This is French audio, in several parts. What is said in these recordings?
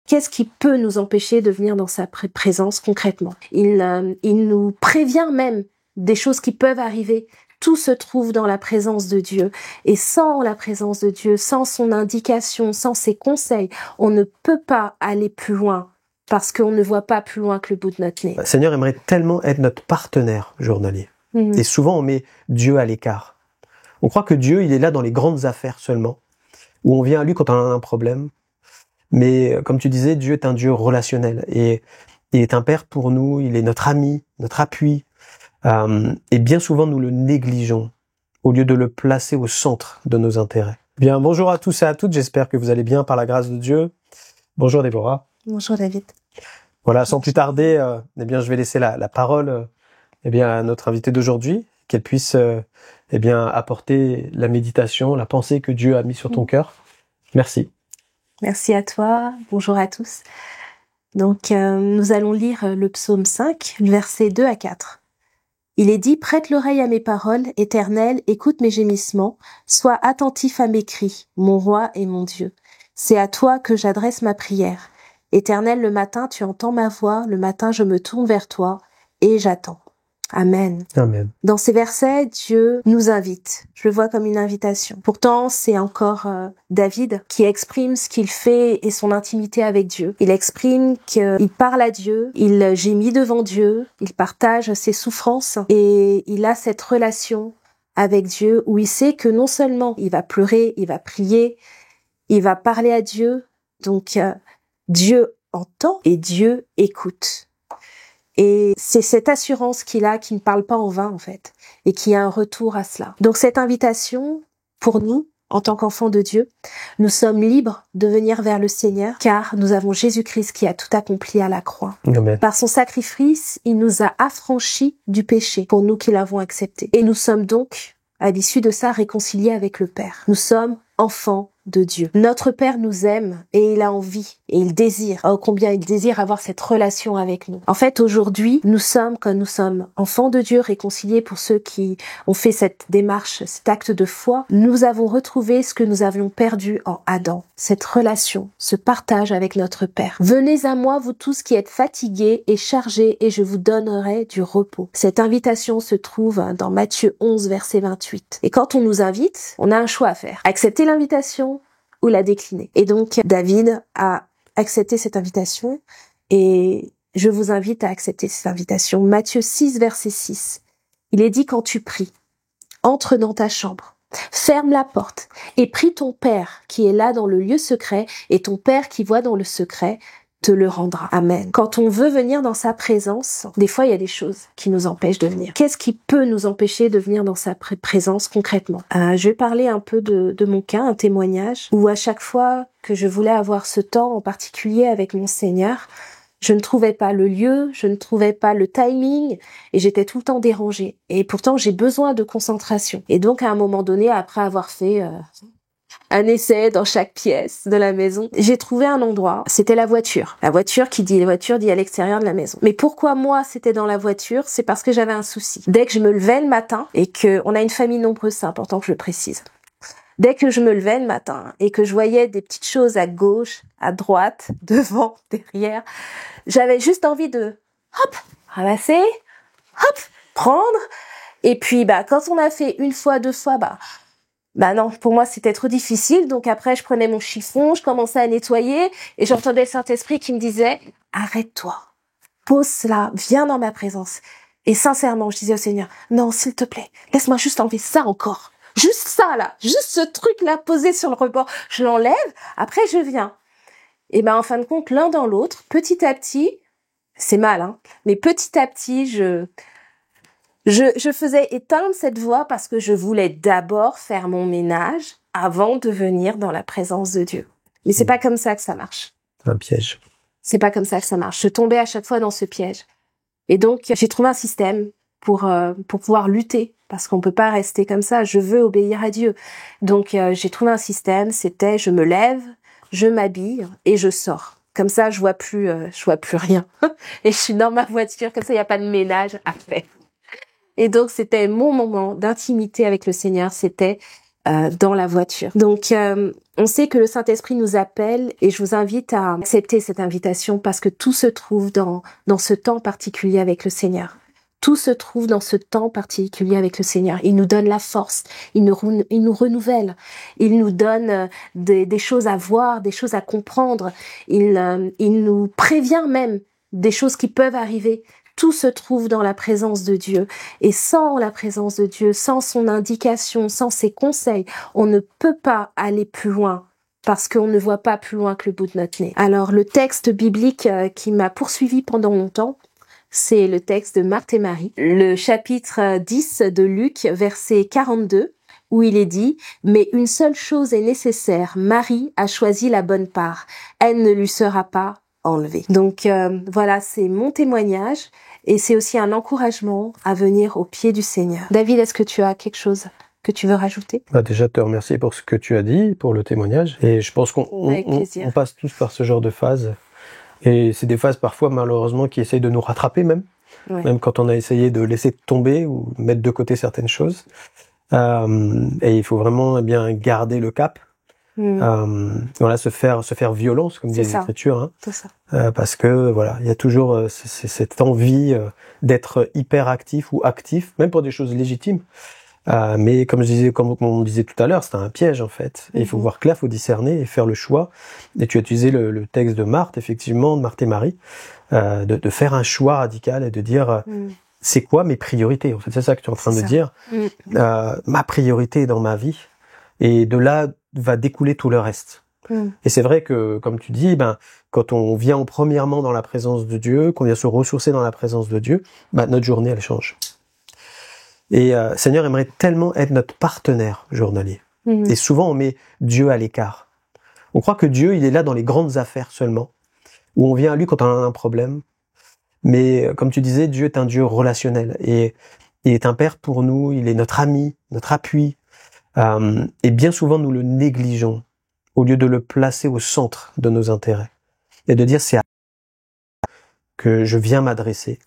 Qu'est-ce qui peut nous empêcher de venir dans sa présence concrètement? Il nous prévient même des choses qui peuvent arriver. Tout se trouve dans la présence de Dieu. Et sans la présence de Dieu, sans son indication, sans ses conseils, on ne peut pas aller plus loin parce qu'on ne voit pas plus loin que le bout de notre nez. Le Seigneur aimerait tellement être notre partenaire journalier. Et souvent, on met Dieu à l'écart. On croit que Dieu, il est là dans les grandes affaires seulement, où on vient à lui quand on a un problème. Mais comme tu disais, Dieu est un Dieu relationnel. Et il est un Père pour nous, il est notre ami, notre appui. Et bien souvent, nous le négligeons, au lieu de le placer au centre de nos intérêts. Bien, bonjour à tous et à toutes, j'espère que vous allez bien par la grâce de Dieu. Bonjour Déborah. Bonjour David. Voilà, sans plus tarder, eh bien, je vais laisser la parole eh bien, à notre invitée d'aujourd'hui, qu'elle puisse eh bien, apporter la méditation, la pensée que Dieu a mis sur ton cœur. Merci. Merci à toi, bonjour à tous. Donc, nous allons lire le psaume 5, versets 2 à 4. Il est dit, prête l'oreille à mes paroles, Éternel, écoute mes gémissements, sois attentif à mes cris, mon roi et mon Dieu. C'est à toi que j'adresse ma prière. Éternel, le matin, tu entends ma voix, le matin, je me tourne vers toi et j'attends. Amen. Amen. Dans ces versets, Dieu nous invite. Je le vois comme une invitation. Pourtant, c'est encore David qui exprime ce qu'il fait et son intimité avec Dieu. Il exprime qu'il parle à Dieu, il gémit devant Dieu, il partage ses souffrances et il a cette relation avec Dieu où il sait que non seulement il va pleurer, il va prier, il va parler à Dieu. Donc, Dieu entend et Dieu écoute. Et c'est cette assurance qu'il a qui ne parle pas en vain, en fait, et qui a un retour à cela. Donc cette invitation, pour nous, en tant qu'enfants de Dieu, nous sommes libres de venir vers le Seigneur, car nous avons Jésus-Christ qui a tout accompli à la croix. Amen. Par son sacrifice, il nous a affranchis du péché, pour nous qui l'avons accepté. Et nous sommes donc, à l'issue de ça, réconciliés avec le Père. Nous sommes enfants de Dieu. Notre Père nous aime et il a envie et il désire. Oh, combien il désire avoir cette relation avec nous. En fait, aujourd'hui, nous sommes, comme nous sommes enfants de Dieu, réconciliés pour ceux qui ont fait cette démarche, cet acte de foi, nous avons retrouvé ce que nous avions perdu en Adam. Cette relation, ce partage avec notre Père. Venez à moi, vous tous qui êtes fatigués et chargés, et je vous donnerai du repos. Cette invitation se trouve dans Matthieu 11, verset 28. Et quand on nous invite, on a un choix à faire. Accepter l'invitation ou la décliner. Et donc, David a accepté cette invitation et je vous invite à accepter cette invitation. Matthieu 6, verset 6. Il est dit, quand tu pries, entre dans ta chambre, ferme la porte et prie ton Père qui est là dans le lieu secret et ton Père qui voit dans le secret te le rendra. Amen. Quand on veut venir dans sa présence, des fois il y a des choses qui nous empêchent de venir. Qu'est-ce qui peut nous empêcher de venir dans sa présence concrètement? Je vais parler un peu de mon cas, un témoignage, où à chaque fois que je voulais avoir ce temps en particulier avec mon Seigneur, je ne trouvais pas le lieu, je ne trouvais pas le timing, et j'étais tout le temps dérangée. Et pourtant j'ai besoin de concentration. Et donc à un moment donné, après avoir fait un essai dans chaque pièce de la maison, j'ai trouvé un endroit, c'était la voiture. La voiture dit à l'extérieur de la maison. Mais pourquoi moi c'était dans la voiture? C'est parce que j'avais un souci. Dès que je me levais le matin, et que on a une famille nombreuse, c'est important que je le précise. Dès que je me levais le matin et que je voyais des petites choses à gauche, à droite, devant, derrière, j'avais juste envie de hop, ramasser, hop, prendre. Et puis quand on a fait une fois, deux fois, non, pour moi c'était trop difficile, donc après je prenais mon chiffon, je commençais à nettoyer, et j'entendais le Saint-Esprit qui me disait « Arrête-toi, pose cela, viens dans ma présence ». Et sincèrement, je disais au Seigneur « Non, s'il te plaît, laisse-moi juste enlever ça encore, juste ça là, juste ce truc-là posé sur le rebord, je l'enlève, après je viens ». Et en fin de compte, l'un dans l'autre, petit à petit, c'est mal, mais petit à petit, je faisais éteindre cette voix parce que je voulais d'abord faire mon ménage avant de venir dans la présence de Dieu. Mais c'est pas comme ça que ça marche. Un piège. C'est pas comme ça que ça marche. Je tombais à chaque fois dans ce piège. Et donc, j'ai trouvé un système pour pouvoir lutter parce qu'on peut pas rester comme ça. Je veux obéir à Dieu. Donc, j'ai trouvé un système. C'était, je me lève, je m'habille et je sors. Comme ça, je vois plus rien. Et je suis dans ma voiture. Comme ça, il y a pas de ménage à faire. Et donc, c'était mon moment d'intimité avec le Seigneur. C'était dans la voiture. Donc, on sait que le Saint-Esprit nous appelle et je vous invite à accepter cette invitation parce que tout se trouve dans ce temps particulier avec le Seigneur. Tout se trouve dans ce temps particulier avec le Seigneur. Il nous donne la force, il nous renouvelle, il nous donne des choses à voir, des choses à comprendre, il nous prévient même des choses qui peuvent arriver. Tout se trouve dans la présence de Dieu. Et sans la présence de Dieu, sans son indication, sans ses conseils, on ne peut pas aller plus loin parce qu'on ne voit pas plus loin que le bout de notre nez. Alors, le texte biblique qui m'a poursuivi pendant longtemps, c'est le texte de Marthe et Marie, le chapitre 10 de Luc, verset 42, où il est dit « Mais une seule chose est nécessaire, Marie a choisi la bonne part, elle ne lui sera pas enlevée. » Donc voilà, c'est mon témoignage et c'est aussi un encouragement à venir au pied du Seigneur. David, est-ce que tu as quelque chose que tu veux rajouter? Déjà te remercier pour ce que tu as dit, pour le témoignage. Et je pense qu'on passe tous par ce genre de phase. Et c'est des phases parfois malheureusement qui essayent de nous rattraper même. Ouais. Même quand on a essayé de laisser tomber ou mettre de côté certaines choses. Et il faut vraiment bien garder le cap. Voilà, se faire violence, comme dit l'Écriture. Hein. C'est ça. Parce que voilà, il y a toujours cette envie d'être hyper actif ou actif, même pour des choses légitimes. Mais comme on disait tout à l'heure, c'est un piège en fait. Et il faut voir clair, il faut discerner et faire le choix. Et tu as utilisé le texte de Marthe, effectivement, de Marthe et Marie, de faire un choix radical et de dire c'est quoi mes priorités. En fait, c'est ça que tu es en train de dire. Ma priorité dans ma vie. Et de là va découler tout le reste. Et c'est vrai que, comme tu dis, quand on vient premièrement dans la présence de Dieu, qu'on vient se ressourcer dans la présence de Dieu, notre journée elle change. Et Seigneur aimerait tellement être notre partenaire journalier. Et souvent on met Dieu à l'écart. On croit que Dieu il est là dans les grandes affaires seulement, où on vient à lui quand on a un problème. Mais comme tu disais, Dieu est un Dieu relationnel et il est un Père pour nous, il est notre ami, notre appui. Et bien souvent nous le négligeons au lieu de le placer au centre de nos intérêts et de dire c'est à que je viens m'adresser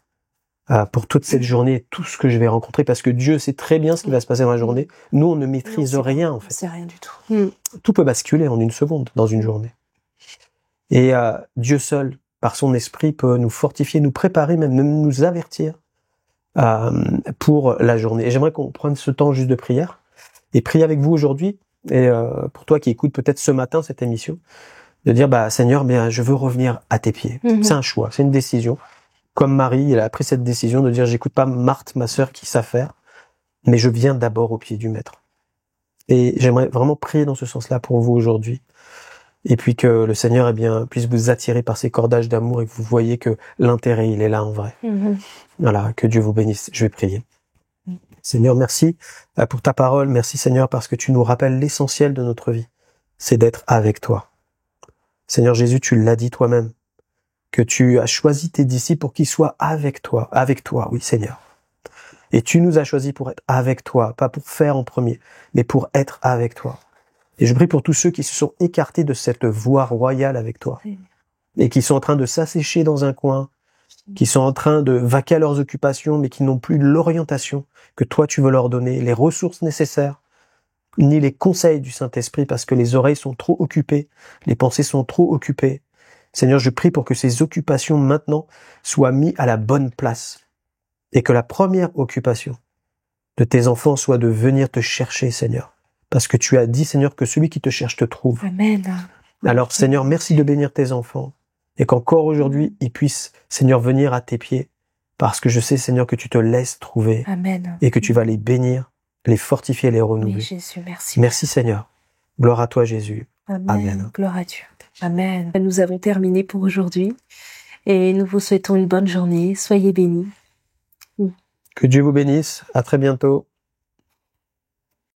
pour toute cette journée et tout ce que je vais rencontrer parce que Dieu sait très bien ce qui va se passer dans la journée. Nous on ne maîtrise rien en fait. C'est rien du tout. Tout peut basculer en une seconde dans une journée. Et Dieu seul par son esprit peut nous fortifier, nous préparer, même nous avertir pour la journée. Et j'aimerais qu'on prenne ce temps juste de prière et prier avec vous aujourd'hui, et pour toi qui écoutes peut-être ce matin cette émission, de dire Seigneur, je veux revenir à tes pieds. C'est un choix, c'est une décision. Comme Marie, elle a pris cette décision de dire j'écoute pas Marthe, ma sœur, qui sait faire, mais je viens d'abord au pied du Maître. Et j'aimerais vraiment prier dans ce sens-là pour vous aujourd'hui. Et puis que le Seigneur puisse vous attirer par ses cordages d'amour et que vous voyez que l'intérêt il est là en vrai. Voilà, que Dieu vous bénisse. Je vais prier. Seigneur, merci pour ta parole. Merci Seigneur parce que tu nous rappelles l'essentiel de notre vie. C'est d'être avec toi. Seigneur Jésus, tu l'as dit toi-même, que tu as choisi tes disciples pour qu'ils soient avec toi, oui Seigneur. Et tu nous as choisis pour être avec toi, pas pour faire en premier, mais pour être avec toi. Et je prie pour tous ceux qui se sont écartés de cette voie royale avec toi et qui sont en train de s'assécher dans un coin, qui sont en train de vaquer à leurs occupations, mais qui n'ont plus l'orientation que toi tu veux leur donner, les ressources nécessaires, ni les conseils du Saint-Esprit, parce que les oreilles sont trop occupées, les pensées sont trop occupées. Seigneur, je prie pour que ces occupations maintenant soient mises à la bonne place et que la première occupation de tes enfants soit de venir te chercher, Seigneur. Parce que tu as dit, Seigneur, que celui qui te cherche te trouve. Amen. Alors, Seigneur, merci de bénir tes enfants et qu'encore aujourd'hui, ils puissent, Seigneur, venir à tes pieds parce que je sais, Seigneur, que tu te laisses trouver. Amen. Et que tu vas les bénir, les fortifier, les renouveler. Oui, Jésus, merci. Merci, Seigneur. Gloire à toi, Jésus. Amen. Amen. Gloire à Dieu. Amen. Nous avons terminé pour aujourd'hui et nous vous souhaitons une bonne journée. Soyez bénis. Que Dieu vous bénisse. À très bientôt.